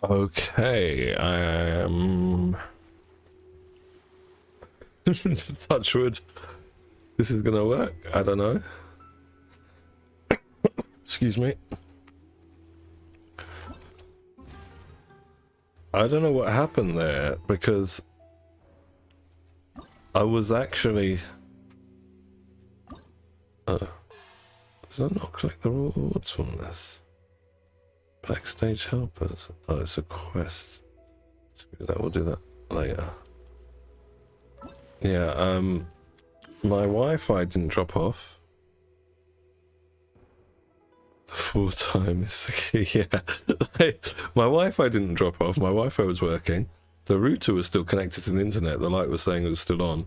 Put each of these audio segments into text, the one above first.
Okay, I am touch wood. This is gonna work. I don't know. Excuse me. I don't know what happened there because I was actually. Does that not collect the rewards from this? Backstage helpers. Oh, it's a quest. Screw that. We'll do that later. Yeah. My Wi-Fi didn't drop off. Full time is the key. Yeah. My Wi-Fi didn't drop off. My Wi-Fi was working. The router was still connected to the internet. The light was saying it was still on.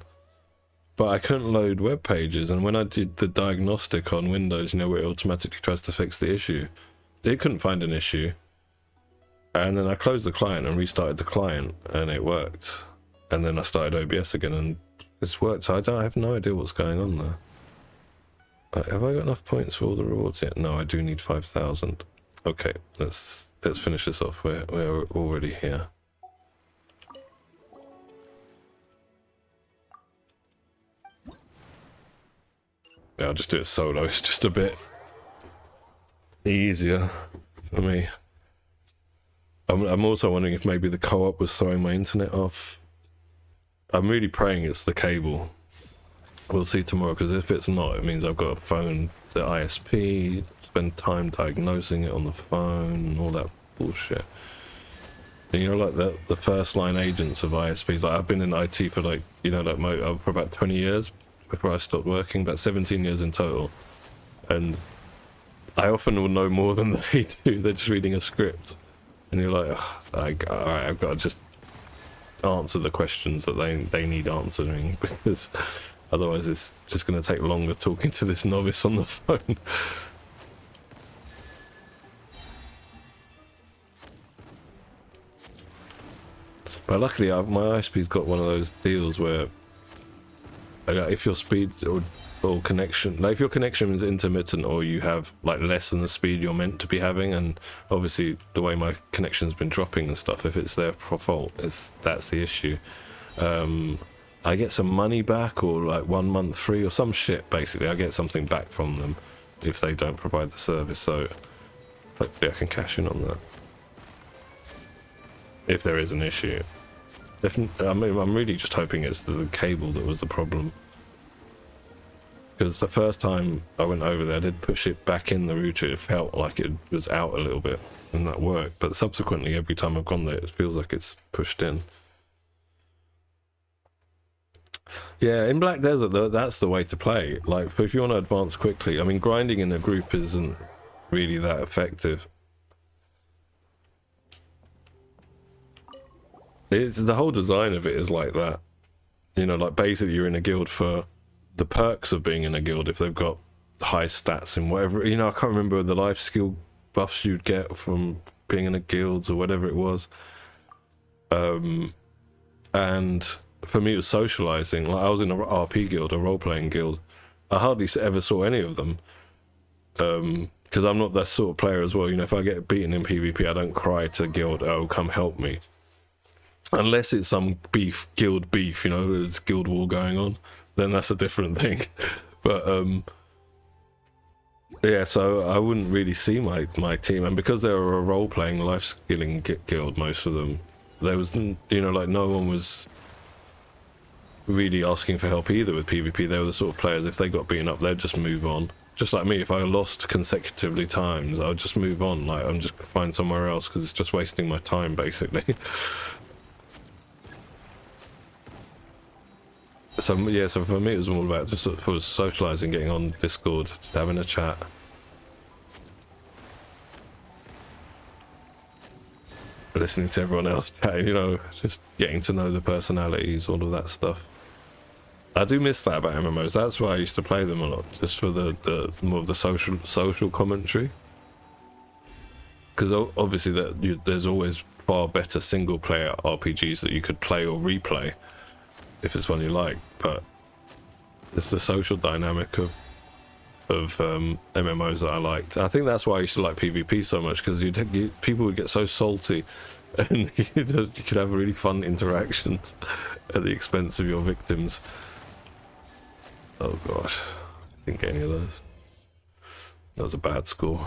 But I couldn't load web pages, and when I did the diagnostic on Windows, you know, where it automatically tries to fix the issue, it couldn't find an issue. And then I closed the client and restarted the client, and it worked. And then I started OBS again, and it's worked. So I have no idea what's going on there. Have I got enough points for all the rewards yet? No, I do need 5,000. Okay, let's finish this off. We're already here. Yeah, I'll just do it solo. It's just a bit easier for me. I'm also wondering if maybe the co-op was throwing my internet off. I'm really praying it's the cable. We'll see tomorrow, because if it's not, it means I've got to phone the ISP, spend time diagnosing it on the phone, and all that bullshit. And you know, like the first line agents of ISPs, like I've been in IT for like, you know, like for about 20 years before I stopped working, about 17 years in total. And I often will know more than they do. They're just reading a script. And you're like, alright, I've got to just answer the questions that they need answering, because otherwise it's just going to take longer talking to this novice on the phone. But luckily my ISP's got one of those deals where if your speed or connection, like if your connection is intermittent, or you have like less than the speed you're meant to be having, and obviously the way my connection's been dropping and stuff, if it's their fault, that's the issue. I get some money back, or like 1 month free or some shit. Basically, I get something back from them if they don't provide the service. So hopefully I can cash in on that if there is an issue. I mean, I'm really just hoping it's the cable that was the problem. Because the first time I went over there, I did push it back in the router. It felt like it was out a little bit, and that worked. But subsequently, every time I've gone there, it feels like it's pushed in. Yeah, in Black Desert, though, that's the way to play. Like, if you want to advance quickly, I mean, grinding in a group isn't really that effective. It's the whole design of it is like that. You know, like basically you're in a guild for the perks of being in a guild. If they've got high stats and whatever, you know, I can't remember the life skill buffs you'd get from being in a guild or whatever it was. And for me, it was socializing. Like I was in a RP guild, a role-playing guild. I hardly ever saw any of them. Because I'm not that sort of player as well. You know, if I get beaten in PvP, I don't cry to the guild, oh, come help me. Unless it's some guild beef, you know, there's guild war going on, then that's a different thing. But yeah, so I wouldn't really see my team, and because they were a role-playing, life-skilling guild, most of them, there was, you know, like no one was really asking for help either with PvP. They were the sort of players, if they got beaten up, they'd just move on. Just like me, if I lost consecutively times, I would just move on. Like, I'm just find somewhere else, because it's just wasting my time, basically. So yeah, so for me it was all about just sort of socializing, getting on Discord, just having a chat. Listening to everyone else chatting, you know, just getting to know the personalities, all of that stuff. I do miss that about MMOs. That's why I used to play them a lot, just for the more of the social commentary. Because obviously there's always far better single player RPGs that you could play or replay if it's one you like, but it's the social dynamic of MMOs that I liked. I think that's why I used to like PvP so much, because people would get so salty and you could have really fun interactions at the expense of your victims. Oh gosh, didn't get any of those. That was a bad score.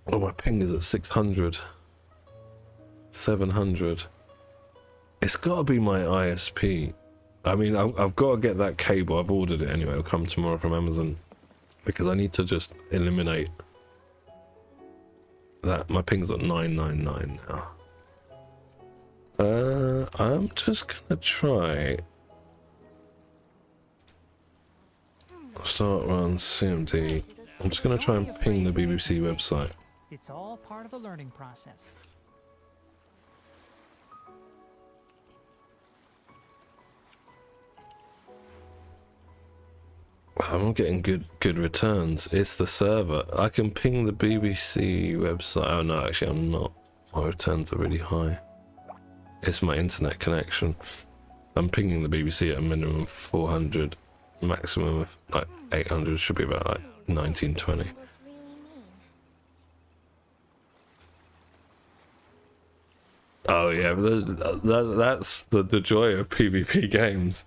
Oh, my ping is at 600. 700. It's got to be my ISP. I mean, I've got to get that cable. I've ordered it anyway. It'll come tomorrow from Amazon. Because I need to just eliminate that. My ping's at 999 now. I'm just gonna try start run CMD. I'm just gonna try and ping the BBC website. It's all part of the learning process. I'm not getting good returns. It's the server. I can ping the BBC website. Oh no, actually I'm not. My returns are really high. It's my internet connection. I'm pinging the BBC at a minimum of 400, maximum of like 800. Should be about like 1920. Oh yeah, that's the joy of PvP games.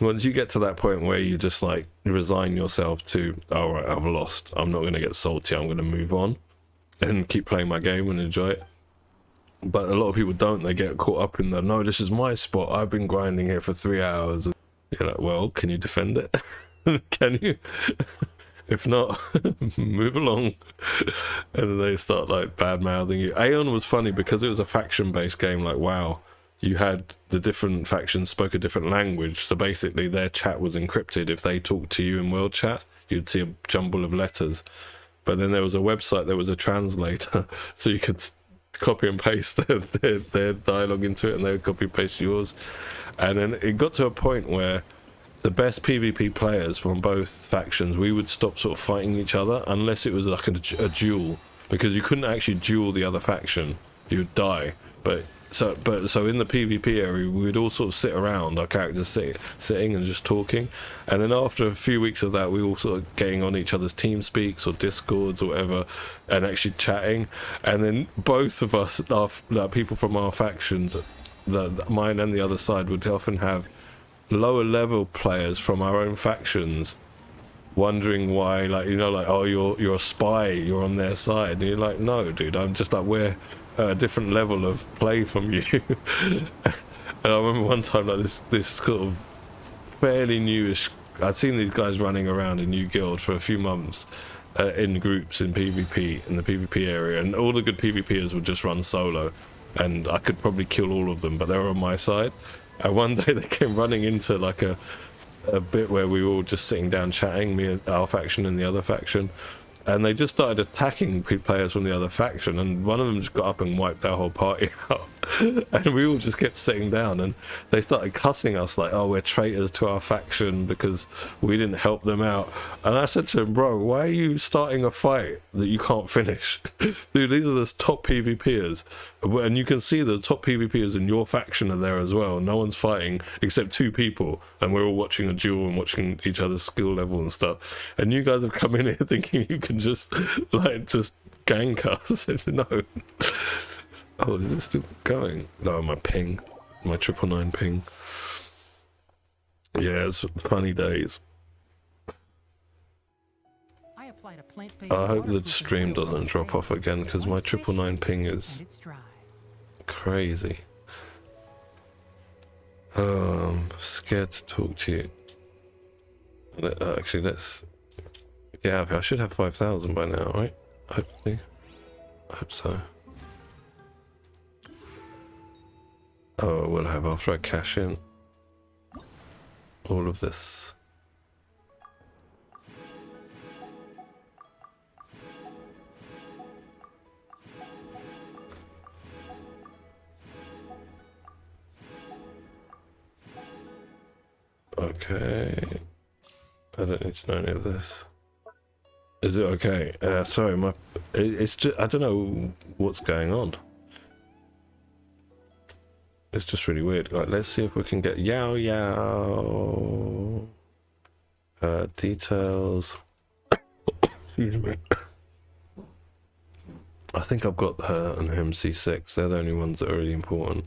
Once you get to that point where you just like resign yourself to, all right, I've lost. I'm not going to get salty. I'm going to move on and keep playing my game and enjoy it. But a lot of people don't. They get caught up in the, no, this is my spot. I've been grinding here for 3 hours. You're like, well, can you defend it? Can you? If not, move along. And then they start like bad mouthing you. Aeon was funny because it was a faction based game. Like, wow, you had the different factions spoke a different language. So basically their chat was encrypted. If they talked to you in world chat, you'd see a jumble of letters. But then there was a website, there was a translator. So you could copy and paste their dialogue into it, and they would copy and paste yours. And then it got to a point where the best PvP players from both factions, we would stop sort of fighting each other unless it was like a duel, because you couldn't actually duel the other faction. You would die. So in the PvP area, we would all sort of sit around, our characters sitting and just talking. And then after a few weeks of that, we all sort of getting on each other's team speaks or discords or whatever, and actually chatting. And then both of us, people from our factions, mine and the other side, would often have lower level players from our own factions wondering why, like, you know, like, oh, you're a spy, you're on their side. And you're like, no, dude, I'm just like, we're a different level of play from you. And I remember one time, like, this sort of fairly newish, I'd seen these guys running around in New Guild for a few months in groups in PvP, in the PvP area, and all the good PvPers would just run solo, and I could probably kill all of them, but they were on my side. And one day they came running into like a bit where we were all just sitting down chatting, me and our faction and the other faction, and they just started attacking players from the other faction, and one of them just got up and wiped their whole party out. And we all just kept sitting down, and they started cussing us like, oh, we're traitors to our faction because we didn't help them out. And I said to him, bro, why are you starting a fight that you can't finish? Dude, these are the top PvPers, and you can see the top PvPers in your faction are there as well. No one's fighting except 2 people, and we're all watching a duel and watching each other's skill level and stuff. And you guys have come in here thinking you can just gank us. I said, no. Oh, is this still going? No, my ping. My 999 ping. Yeah, it's funny days. I hope the stream doesn't drop off again, because my 999 ping is crazy. I'm scared to talk to you. Actually, let's... Yeah, I should have 5,000 by now, right? Hopefully. I hope so. Oh, we'll have after I cash in all of this. Okay. I don't need to know any of this. Is it okay? Sorry, it's just, I don't know what's going on. It's just really weird. Like, let's see if we can get Yao Yao. Details. Excuse me. I think I've got her and him C6. They're the only ones that are really important.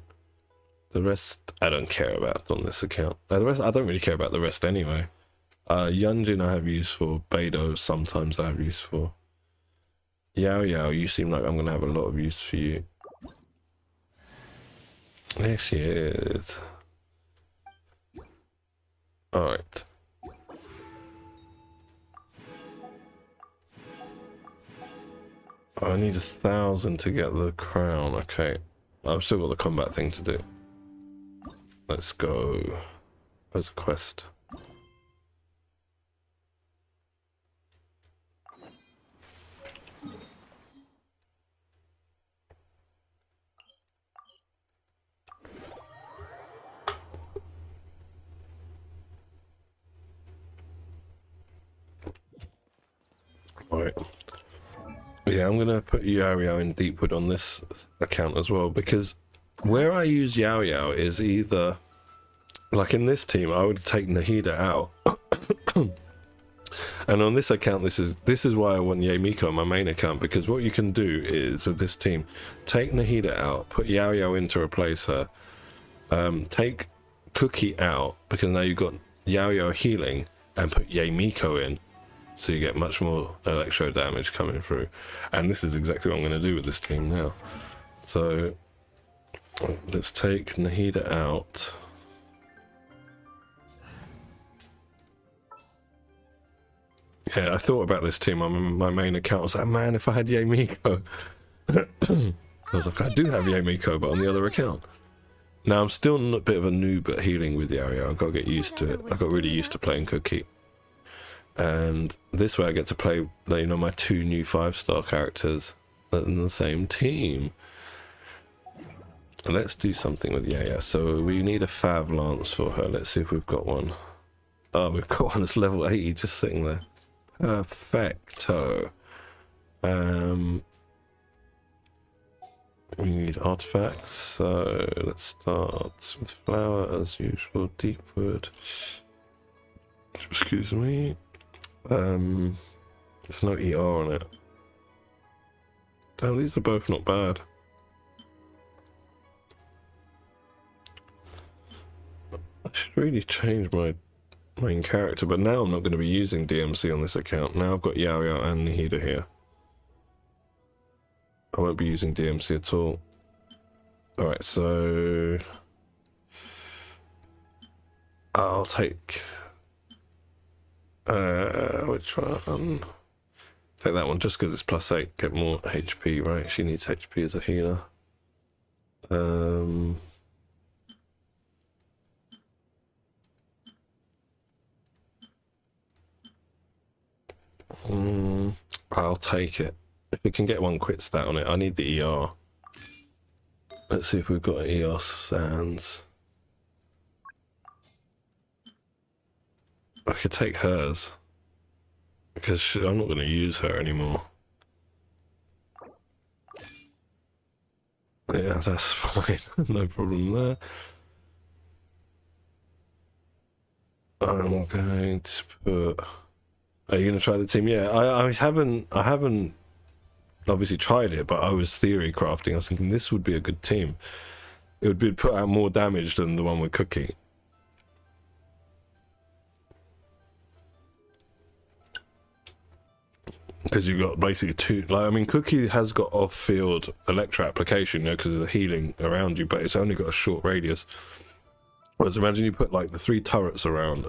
The rest I don't care about on this account. The rest I don't really care about the rest anyway. Yunjin I have use for. Beidou sometimes I have use for. Yao Yao, you seem like I'm gonna have a lot of use for you. There she is. Alright. I need 1,000 to get the crown. Okay. I've still got the combat thing to do. Let's go. Where's the quest? Alright. Yeah, I'm gonna put Yao Yao in Deepwood on this account as well, because where I use Yao Yao is either, like in this team, I would take Nahida out. And on this account, this is why I want Yamiko on my main account, because what you can do is, with this team, take Nahida out, put Yao Yao in to replace her, take Cookie out, because now you've got Yao Yao healing, and put Yamiko in, so you get much more electro damage coming through. And this is exactly what I'm going to do with this team now. So let's take Nahida out. Yeah, I thought about this team on my main account. I was like, man, if I had Yamiko. I was like, I do have Yamiko, but on the other account. Now, I'm still a bit of a noob at healing with Yao. I've got to get used to it. I got really used to playing Cookie. And this way I get to play, you know, my 2 new 5-star characters in the same team. Let's do something with Yaya. So we need a Fav Lance for her. Let's see if we've got one. Oh, we've got one that's level 80 just sitting there. Perfecto. We need artifacts, so let's start with flower as usual. Deepwood. Excuse me. There's no ER on it. Damn, these are both not bad. I should really change my main character, but now I'm not going to be using DMC on this account. Now I've got Yao Yao and Nahida here. I won't be using DMC at all. Alright, so I'll take which one? Take that one just because it's +8, get more HP, right? She needs HP as a healer. I'll take it. If we can get one quit stat on it, I need the ER. Let's see if we've got ER sands. I could take hers, because I'm not going to use her anymore. Yeah, that's fine. No problem there. I'm going to put... Are you going to try the team? Yeah, I haven't obviously tried it, but I was theory crafting. I was thinking this would be a good team. It would be put out more damage than the one with Cookie. Because you've got basically 2, like, I mean, Cookie has got off-field electro application, you know, because of the healing around you, but it's only got a short radius. Whereas imagine you put, like, the 3 turrets around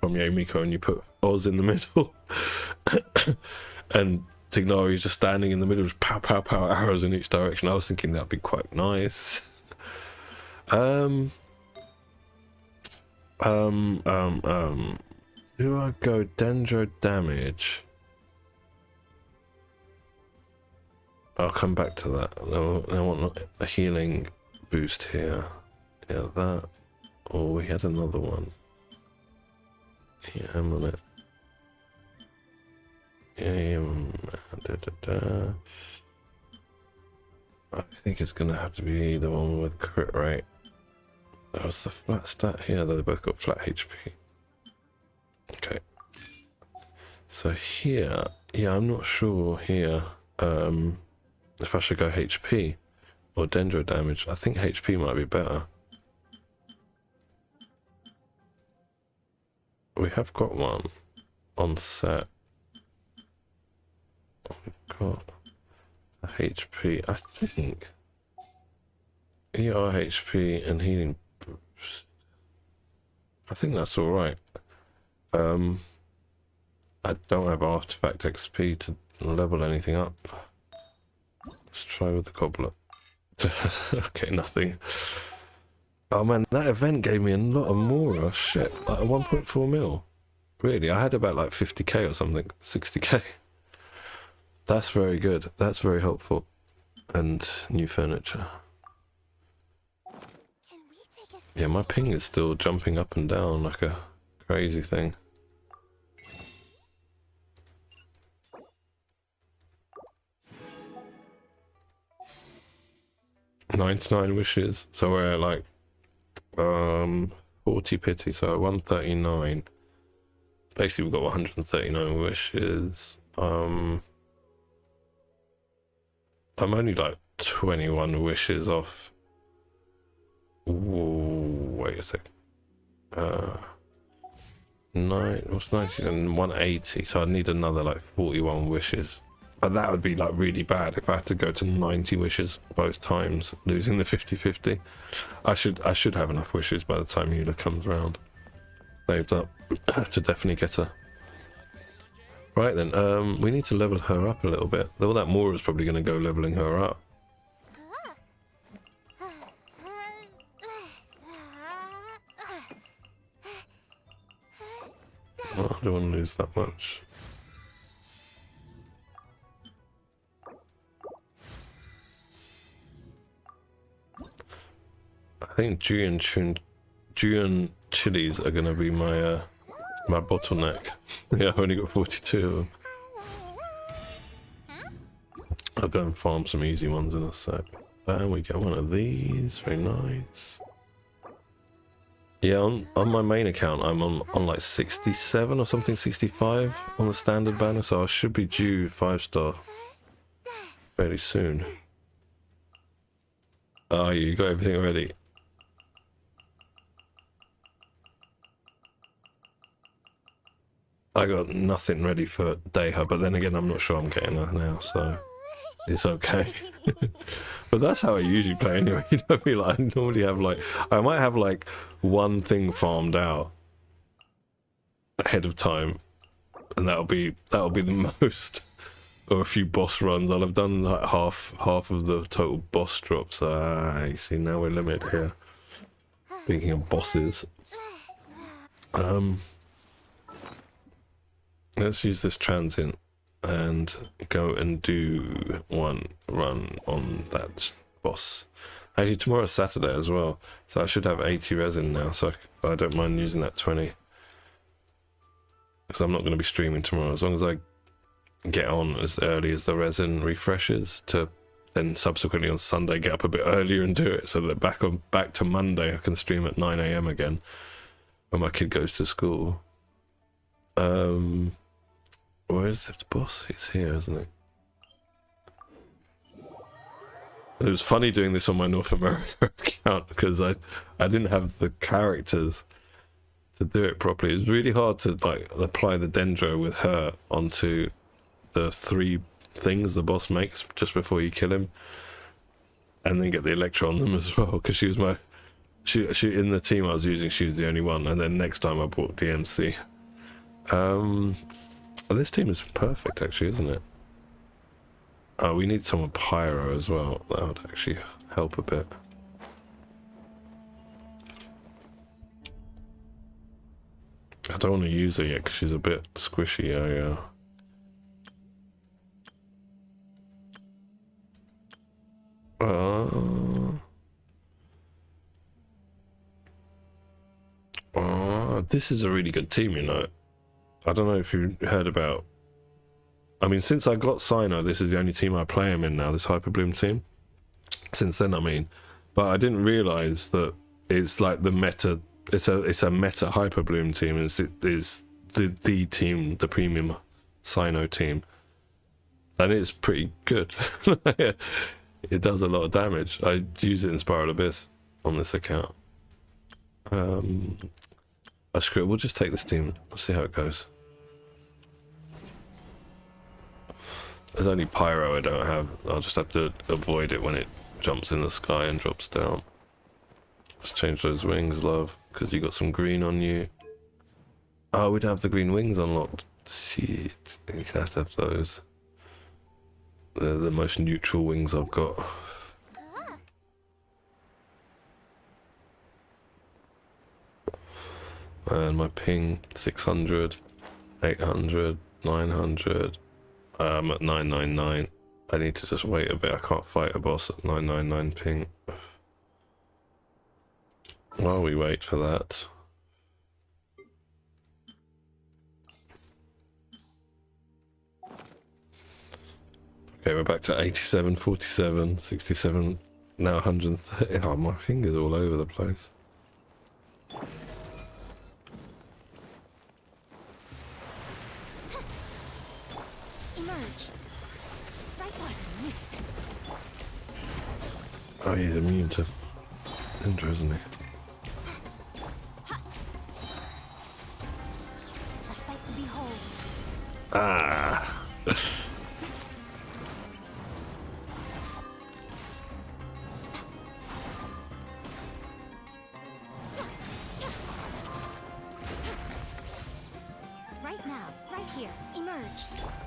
from Yamiko, and you put Oz in the middle, and Tignari's just standing in the middle, just pow, pow, pow, arrows in each direction. I was thinking that'd be quite nice. Do I go Dendro damage? I'll come back to that. I want a healing boost here. Yeah, that. Oh, we had another one. Yeah, I'm on it. Yeah, I think it's gonna have to be the one with crit rate. That was the flat stat here. They both got flat HP. Okay. So here, yeah, I'm not sure here if I should go HP or Dendro damage. I think HP might be better. We have got one on set. We've got a HP, I think. ER, HP, and healing boost. I think that's alright. I don't have artifact XP to level anything up. Let's try with the cobbler. Okay, nothing. Oh man, that event gave me a lot of Mora. Shit, like 1.4 mil. Really, I had about like 50k or something, 60k. That's very good. That's very helpful. And new furniture. Yeah, my ping is still jumping up and down like a crazy thing. 99 wishes, so we're at like 40 pity, so 139. Basically we've got 139 wishes. I'm only like 21 wishes off. Ooh, wait a sec. 90 and 180, so I'd need another like 41 wishes. But that would be like really bad if I had to go to 90 wishes both times, losing the 50-50. I should have enough wishes by the time Eula comes around. Saved up to definitely get her. Right then, we need to level her up a little bit. All that Mora's probably going to go leveling her up. Oh, I don't want to lose that much. I think Juan chilies are going to be my my bottleneck. Yeah, I've only got 42 of them. I'll go and farm some easy ones in a sec. And we get one of these, very nice. Yeah, on my main account, I'm on like 67 or something, 65 on the standard banner, so I should be due 5-star fairly soon. Oh, you got everything already? I got nothing ready for Deha, but then again, I'm not sure I'm getting her now, so it's okay. But that's how I usually play anyway. You know what I mean? Like, I normally have like, I might have like one thing farmed out ahead of time, and that'll be the most. Or a few boss runs. I'll have done like half of the total boss drops. You see, now we're limited here. Speaking of bosses, let's use this transient and go and do one run on that boss. Actually, tomorrow's Saturday as well, so I should have 80 resin now, so I don't mind using that 20. Because I'm not going to be streaming tomorrow, as long as I get on as early as the resin refreshes, to then subsequently on Sunday get up a bit earlier and do it, so that back to Monday I can stream at 9 AM again when my kid goes to school. Where is the boss? He's here, isn't he? It was funny doing this on my North America account because I didn't have the characters to do it properly. It was really hard to like apply the Dendro with her onto the 3 things the boss makes just before you kill him, and then get the Electro on them as well, because she was she in the team I was using, she was the only one. And then next time I bought DMC. This team is perfect actually, isn't it? We need someone pyro as well. That would actually help a bit. I don't want to use her yet because she's a bit squishy. This is a really good team, you know. I don't know if you heard about... I mean, since I got Sino, this is the only team I play him in now, this Hyperbloom team. Since then, I mean. But I didn't realise that it's like the meta... It's a meta Hyperbloom team. It's the team, the premium Sino team. And it's pretty good. It does a lot of damage. I use it in Spiral Abyss on this account. Screw it, we'll just take this team. We'll see how it goes. There's only Pyro I don't have. I'll just have to avoid it when it jumps in the sky and drops down. Let's change those wings, love, because you got some green on you. Oh, we don't have the green wings unlocked. Shit, you can have to have those. They're the most neutral wings I've got. And my ping 600, 800, 900. I'm at 999. I need to just wait a bit. I can't fight a boss at 999 ping. While we wait for that. Okay, we're back to 87, 47, 67, now 130. Oh, my finger's all over the place. Emerge. Right water makes sense. Oh, he's immune to Indra, isn't he? A sight to behold. Ah! Right now, right here. Emerge.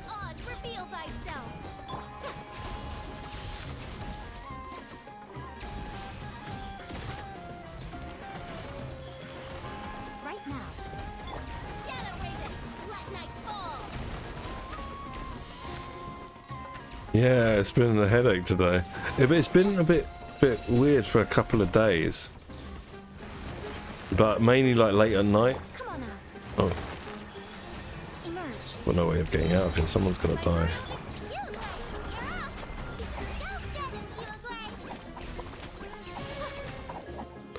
Oz, reveal thyself. Right now. Shadow Raven, let night fall. Yeah, it's been a headache today. It's been a bit weird for a couple of days. But mainly like late at night. Come on out. Oh, Emerge. well, no way of getting out of here. Someone's gonna die.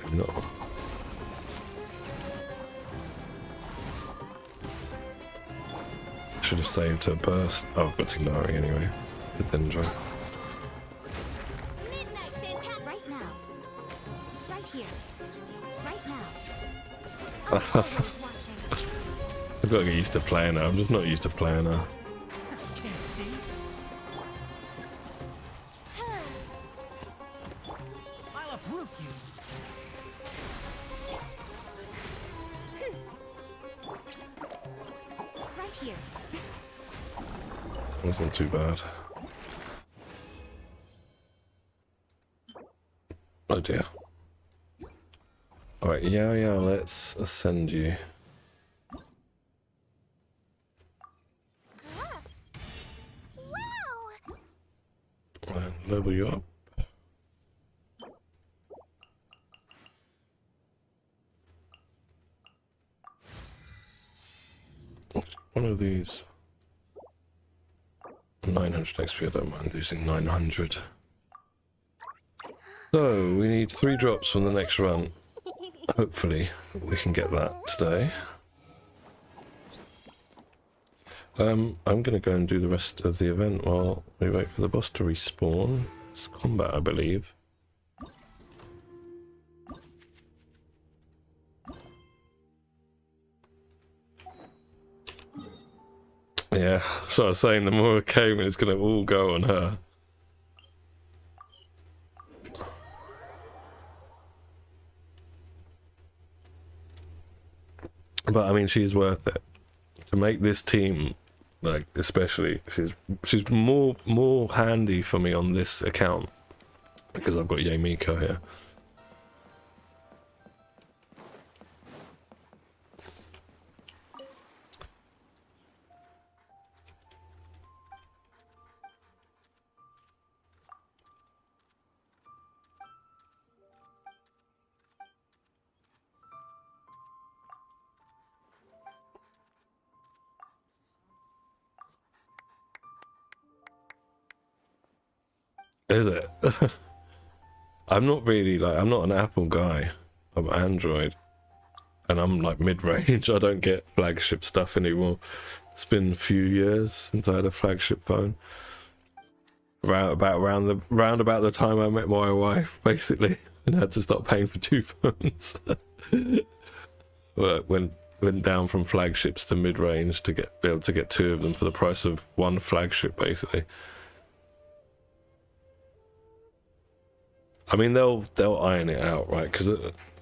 Maybe not. Should have saved her burst. Oh, I've got Tignari anyway. Good then, Joe. Midnight fantastic. Right now. Right here. Right now. Always watching. I've got to get used to playing her. I'm just not used to playing her. Can't see. I'll uproot you. Right here. Wasn't too bad. Oh dear. Alright, yeah, let's ascend you. Wow! And level you up. One of these. 900 XP, I don't mind losing 900. So, we need 3 drops from the next run. Hopefully, we can get that today. I'm going to go and do the rest of the event while we wait for the boss to respawn. It's combat, I believe. Yeah, that's what I was saying. The more it came, it's going to all go on her. But I mean, she's worth it to make this team. Like, especially, she's more handy for me on this account because I've got Yamiko here. Is it? I'm not really like, I'm not an Apple guy. I'm Android. And I'm like mid-range. I don't get flagship stuff anymore. It's been a few years since I had a flagship phone. Round about the time I met my wife, basically, and had to stop paying for 2 phones. Well, it went down from flagships to mid-range to be able to get 2 of them for the price of 1 flagship, basically. I mean, they'll iron it out, right? Because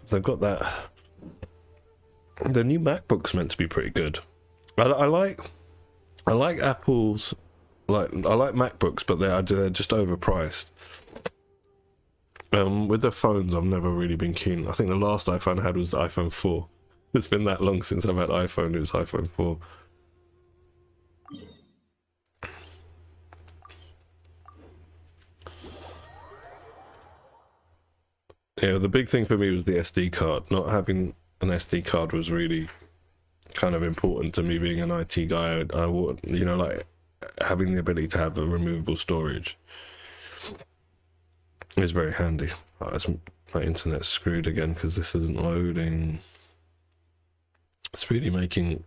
they've got that. The new MacBook's meant to be pretty good. I like Apple's. I like MacBooks, but they're just overpriced. With the phones, I've never really been keen. I think the last iPhone I had was the iPhone 4. It's been that long since I've had iPhone. It was iPhone 4. Yeah, the big thing for me was the SD card. Not having an SD card was really kind of important to me, being an IT guy. I want, like having the ability to have a removable storage is very handy. My internet's screwed again because this isn't loading. It's really making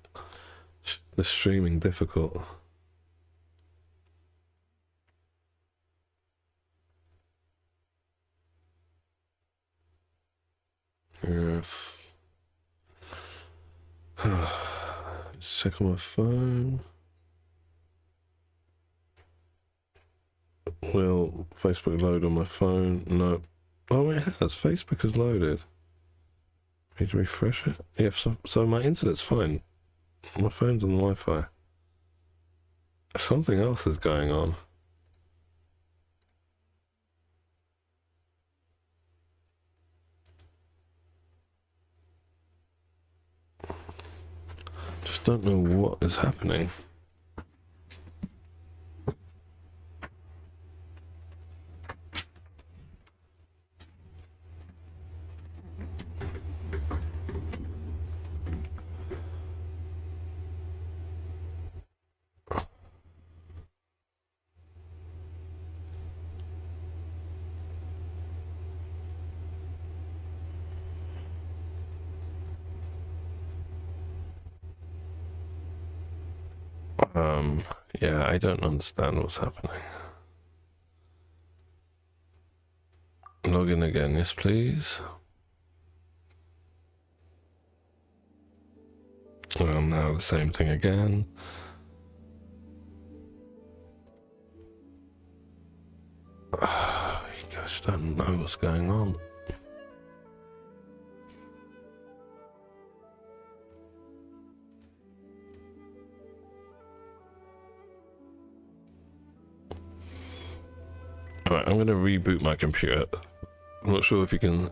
the streaming difficult. Yes. Let's check on my phone. Will Facebook load on my phone? No. Oh, it has. Facebook has loaded. Need to refresh it? Yeah, so my internet's fine. My phone's on the Wi-Fi. Something else is going on. Just don't know what is happening. Yeah, I don't understand what's happening. Log in again, yes please. Well, now the same thing again. Gosh, I don't know what's going on. Alright, I'm going to reboot my computer. I'm not sure if you can